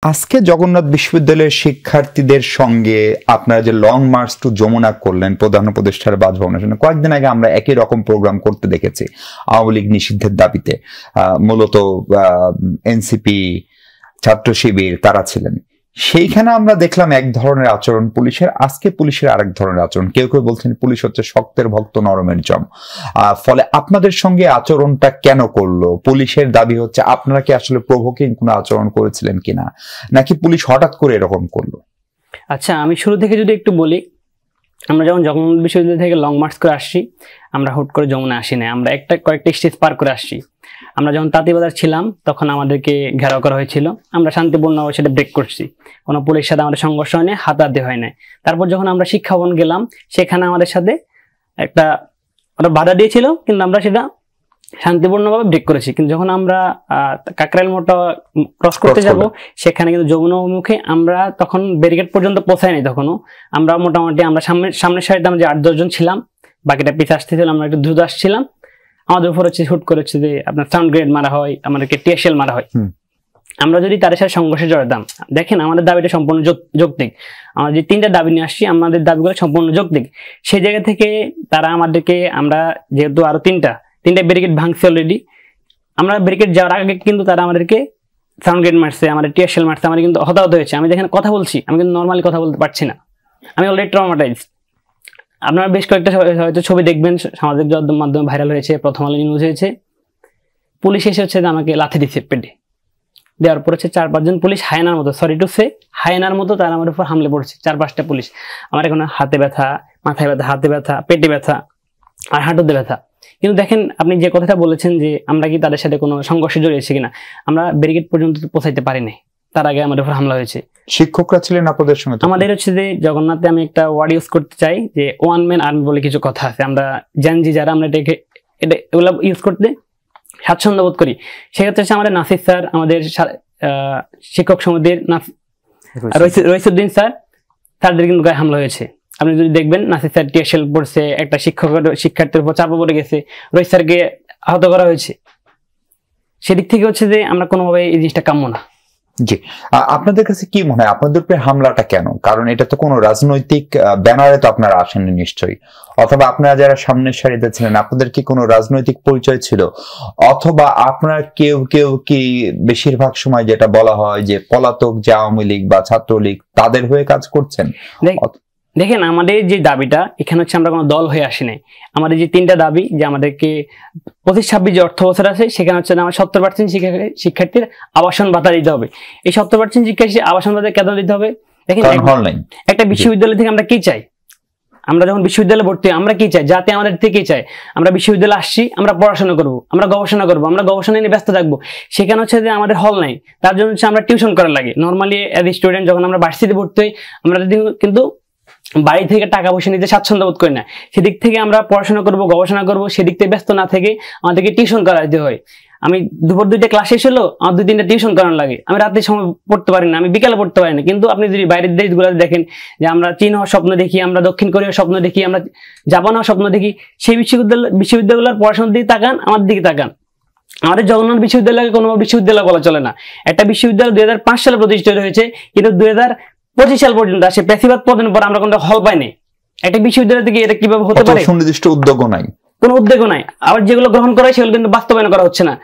আজকে জগন্নাথ বিশ্ববিদ্যালয়ের শিক্ষার্থীদের সঙ্গে আপনারা যে লং মার্চ টু যমুনা করলেন প্রধান উপদেষ্টার বাসভবনের জন্য, কয়েকদিন আগে আমরা একই রকম প্রোগ্রাম করতে দেখেছি আওয়ামী লীগ নিষিদ্ধের দাবিতে। মূলত এনসিপি, ছাত্র শিবির তারা ছিলেন। সেইখানে আমরা দেখলাম এক ধরনের আচরণ পুলিশের, আজকে পুলিশের আরেক ধরনের আচরণ। কেউ কেউ বলছেন পুলিশ হচ্ছে শক্তের ভক্ত নরমের জম। ফলে আপনাদের সঙ্গে আচরণটা কেন করলো? পুলিশের দাবি হচ্ছে আপনারা কি আসলে প্রভোকিং কোনো আচরণ করেছিলেন কিনা, নাকি পুলিশ হঠাৎ করে এরকম করলো? আচ্ছা, আমি শুরু থেকে যদি একটু বলি, আমরা যখন জগন্নাথ বিশ্ববিদ্যালয় থেকে লং মার্চ করে আসছি, আমরা হুট করে যমুনা আসি না, আমরা কয়েকটা স্টেজ পার করে আসছি। আমরা যখন তাঁতীবাজার ছিলাম তখন আমাদেরকে ঘেরাও করা হয়েছিল, আমরা শান্তিপূর্ণভাবে সেটা ব্রেক করছি, কোনো পুলিশের সাথে আমাদের সংঘর্ষ হয়নি, হাতাহাতি হয় নাই। তারপর যখন আমরা শিক্ষা ভবন গেলাম, সেখানে আমাদের সাথে ওরা বাধা দিয়েছিল, কিন্তু আমরা সেটা শান্তিপূর্ণভাবে ব্রেক করেছি। কিন্তু যখন আমরা কাকরাইল মোড়টা ক্রস করতে যাব, সেখানে কিন্তু যমুনা মুখে আমরা তখন ব্যারিকেড পর্যন্ত পৌঁছায়নি। তখনও আমরা মোটামুটি আমরা সামনের সাইডে আমরা যে 8-10 জন ছিলাম, বাকিটা পিছিয়ে আসতেছিলাম, আমরা একটু দ্রুত আসছিলাম। আমাদের উপর হচ্ছে হুট করেছে যে আপনার সাউন্ড গ্রেড মারা হয়, আমাদেরকে টিএসএল মারা হয়। আমরা যদি তাদের সাথে সংঘর্ষে জড়াতাম, দেখেন আমাদের দাবিটা সম্পূর্ণ যৌক্তিক। আমরা যে 3টা দাবি নিয়ে আসছি, আমাদের দাবিগুলো সম্পূর্ণ যৌক্তিক। সেই জায়গা থেকে তারা আমাদেরকে, আমরা যেহেতু আরো তিনটা ব্যারিকেড ভাঙছে অলরেডি, আমরা ব্যারিকেড যাওয়ার আগে কিন্তু তারা আমাদেরকে সাউন্ড গ্রেড মারছে, আমাদের টিএসএল মারছে, আমাদের কিন্তু হতাহত হয়েছে। আমি যেখানে কথা বলছি, আমি কিন্তু নর্মালি কথা বলতে পারছি না, আমি অলরেডি ট্রমাটাইজড। আপনারা বেশ কয়েকটা হয়তো ছবি দেখবেন, সামাজিক মাধ্যমে ভাইরাল হয়েছে, প্রথম আলো নিউজ হয়েছে। পুলিশ এসে হচ্ছে আমাকে লাথি দিচ্ছে পেটে, দেওয়ার পর হচ্ছে 4-5 জন পুলিশ হায়নার মতো, সরি টু সে হায়নার মতো তারা আমার উপর হামলে পড়ছে। 4-5টা পুলিশ। আমার এখন হাতে ব্যথা, মাথায় ব্যথা, হাতে ব্যথা, পেটে ব্যথা আর হাঁটুতে ব্যথা। কিন্তু দেখেন, আপনি যে কথাটা বলেছেন যে আমরা কি তাদের সাথে কোনো সংঘর্ষে জড়িয়েছি কিনা, আমরা ব্যারিকেড পর্যন্ত পৌঁছাইতে পারিনি, তার আগে আমাদের উপর হামলা হয়েছে। শিক্ষকরা ছিলেন আপনাদের সঙ্গে? আমাদের হচ্ছে যে জগন্নাথে আমি একটা ওয়ার্ড ইউজ করতে চাই যে ওয়ান ম্যান আর্মি বলে কিছু কথা আছে, আমরা জানজি যারা, আমরা এগুলো ইউজ করতে স্বাচ্ছন্দ্য বোধ করি। সেক্ষেত্রে হচ্ছে আমাদের নাসির স্যার, আমাদের শিক্ষক সমিতির রইসুদ্দিন স্যার, তাদের কিন্তু গায়ে হামলা হয়েছে। আপনি যদি দেখবেন, নাসির স্যার টিএসএল পড়ছে, একটা শিক্ষার্থীর উপর চাপা পড়ে গেছে, রইস স্যারকে আহত করা হয়েছে। সেদিক থেকে হচ্ছে যে আমরা কোনোভাবে এই জিনিসটা কাম্য না। জি, আপনাদের কাছে কি মনে হয় আপনাদের উপরে হামলাটা কেন? কারণ এটা তো কোনো রাজনৈতিক ব্যানারে তো আপনারা আসেননি নিশ্চয়ই, অথবা আপনারা যারা সামনের সারিতে ছিলেন আপনাদের কি কোনো রাজনৈতিক পরিচয় ছিল, অথবা আপনারা কেউ কি বেশিরভাগ সময় যেটা বলা হয় যে পলাতক যে আওয়ামী লীগ বা ছাত্রলীগ তাদের হয়ে কাজ করছেন? দেখেন, আমাদের যে দাবিটা এখানে হচ্ছে আমরা কোনো দল হয়ে আসি নাই। আমাদের যে 3টা দাবি, যে আমাদেরকে 25-26 যে অর্থ বছর আছে, সেখানে হচ্ছে আমার 70% শিক্ষার্থীর আবাসন ভাতা দিতে হবে। এই 70% শিক্ষার্থীর আবাসন ভাতা কেন দিতে হবে? দেখেন, একটা বিশ্ববিদ্যালয় থেকে আমরা কি চাই? আমরা যখন বিশ্ববিদ্যালয়ে ভর্তি হই, আমরা কি চাই? যাতে আমাদের থেকে চাই আমরা বিশ্ববিদ্যালয়ে আসছি, আমরা পড়াশোনা করব, আমরা গবেষণা করব, আমরা গবেষণা নিয়ে ব্যস্ত থাকবো। সেখানে হচ্ছে যে আমাদের হল নাই, তার জন্য হচ্ছে আমরা টিউশন করা লাগে। নর্মালি এজ এ স্টুডেন্ট যখন আমরা ভার্সিটিতে ভর্তি হই, আমরা কিন্তু বাড়ি থেকে টাকা পয়সা নিতে স্বাচ্ছন্দ্য বোধ করি না। সেদিক থেকে আমরা পড়াশোনা করব, গবেষণা করব, সেদিক থেকে ব্যস্ত না থেকে আমাদেরকে টিউশন করাতে হয়। আমি দুপুর 2টা ক্লাস শেষ হলো, আমার 2-3টা টিউশন করানো লাগে। আমি রাতের সময় পড়তে পারি না, আমি বিকালে পড়তে পারি না। কিন্তু আপনি যদি বাইরের দেশগুলোতে দেখেন, যে আমরা চীন হওয়ার স্বপ্ন দেখি, আমরা দক্ষিণ কোরিয়ার স্বপ্ন দেখি, আমরা জাপান হওয়ার স্বপ্ন দেখি, সেই বিশ্ববিদ্যালয়ের পড়াশোনার দিকে তাকান, আমার দিকে তাকান। আমাদের জগন্নাথ বিশ্ববিদ্যালয়কে কোনো বিশ্ববিদ্যালয় বলা চলে না। একটা বিশ্ববিদ্যালয় 2005 সালে প্রতিষ্ঠিত হয়েছে, কিন্তু 2025 সাল পর্যন্ত আসে প্যাসিভাত পতনের পর আমরা কোনো হল পাইনি। একটা বিশ্ববিদ্যালয় থেকে এটা কিভাবে হতে পারে? সুনির্দিষ্ট উদ্যোগও নাই, কোনো উদ্যোগও নাই। আবার যেগুলো গ্রহণ করা হয় সেগুলো কিন্তু বাস্তবায়ন করা হচ্ছে না।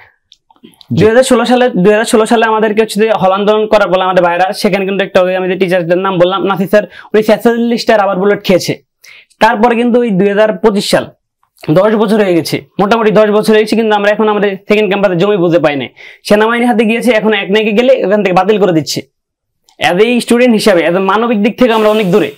2016 সালে আমাদেরকে হচ্ছে হল আন্দোলন করার বলে আমাদের ভাইরা, সেখানে কিন্তু একটা আমি যে টিচারদের নাম বললাম, নাসির স্যার, উনি 46টা রাবার বুলেট খেয়েছে। তারপরে কিন্তু ওই 2025 সাল, 10 বছর হয়ে গেছে, মোটামুটি 10 বছর হয়ে গেছে, কিন্তু আমরা এখন আমাদের সেকেন্ড ক্যাম্পাসে জমি বুঝে পাই নাই। সেনাবাহিনীর হাতে গিয়েছে, এখন এক নাইকে গেলে ওখান থেকে বাতিল করে দিচ্ছে। এজ এ স্টুডেন্ট হিসাবে, এজ এ মানবিক দিক থেকে আমরা অনেক দূরে।